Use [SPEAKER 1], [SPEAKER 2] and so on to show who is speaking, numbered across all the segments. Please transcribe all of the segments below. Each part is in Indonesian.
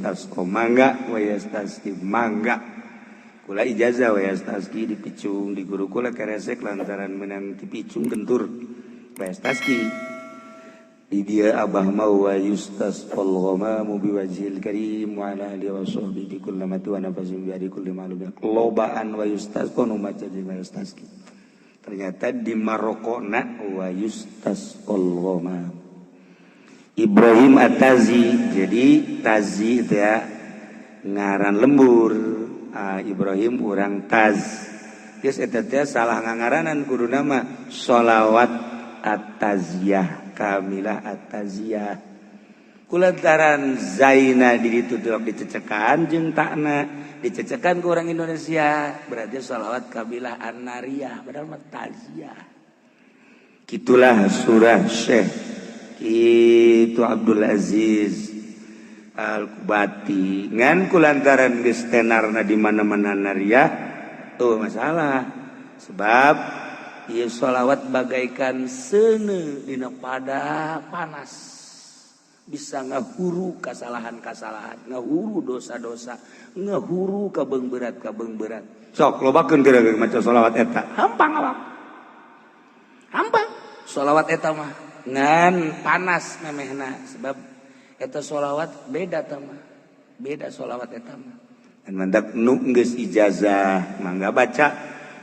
[SPEAKER 1] Tasco mangga wayastaski mangga kula ijazah wayastaski dipicung di guru kula keresek lantaran menang dipicung gentur wayastaski di dia abah mau wa yustasqal ghamamu biwajhil karim wa ala alihi wa sahbihi bi kulli mati wa nafasin bi adi kulli ma'lumin lobaan wa yustasqa nu maca jeung wayastaski ternyata di Marokona wa yustasqal ghamamu Ibrahim At-Tazi, jadi Tazi itu ya ngaran lembur. Ibrahim urang Taz. Geus eta teh salah ngangaranan kudu nama sholawat At-Taziyah, Kamilah At-Taziyah. Kulantaran Zaina di ditu dicecekan jeung takna dicecekan ku orang Indonesia, berarti sholawat Kamilah An-Nariyah, padahal mah Taziyah. Kitulah surah Syekh itu Abdul Aziz Al-Kubati ngan kulantaran geus tenarna di mana-mana nariyah tuh masalah sebab ieu sholawat bagaikan seuneu dina pada panas bisa ngahuru kasalahan-kasalahan ngahuru dosa-dosa ngahuru kabeung berat sok lobakeun geura maca sholawat eta hampang awak hampang sholawat eta mah ngan panas memehna sebab eta sholawat beda tamah beda sholawat eta mah dan mandak nu geus ijazah mangga baca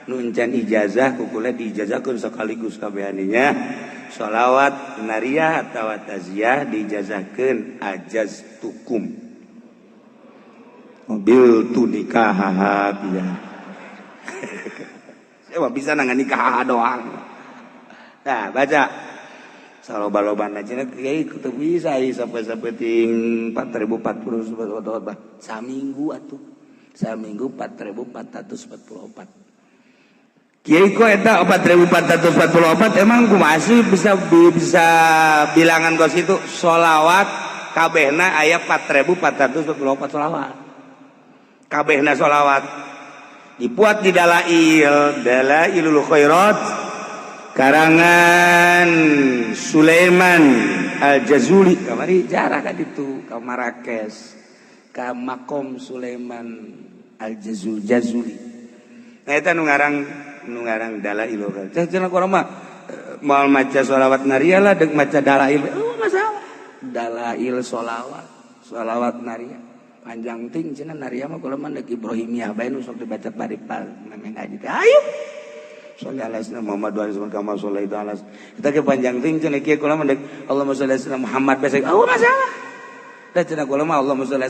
[SPEAKER 1] nu encan ijazah kukula diijazahkeun sakaligus kabehaninya sholawat nariyah atawa taziyah diijazahkeun ajaztukum mobil tu nikah ya saya bisa nangani nikah doang nah baca saloba-loban aja kiai kudu bisa sampai ting 4040 saminggu atuh saminggu 4444 kiai kok eta 4444 emang kumaha sih bisa bilangan kos itu sholawat kabehna aya 4444 sholawat kabehna sholawat dipuat di Dalailul Khairat karangan Sulaiman Al-Jazuli kamari jarak ka ditu ka Marrakesh ka makom Sulaiman Al-Jazuli eta nu ngarang Dalailul Khairat cenah urang mah moal maca sholawat nariyah lah deuk maca dalail masalah dalail sholawat nariyah panjang ting cenah nariyah mah kula mah deuk Ibrahimiyah bae nu sok dibaca paripal memang ngaji teh ayo sholli ala sayyidina Muhammad wa alihi kama sholaita ala kita ke panjang ting cenah kieu kula mah Allahumma sholli ala sayyidina Muhammad besek masalah da cenah kula mah Allahumma sholli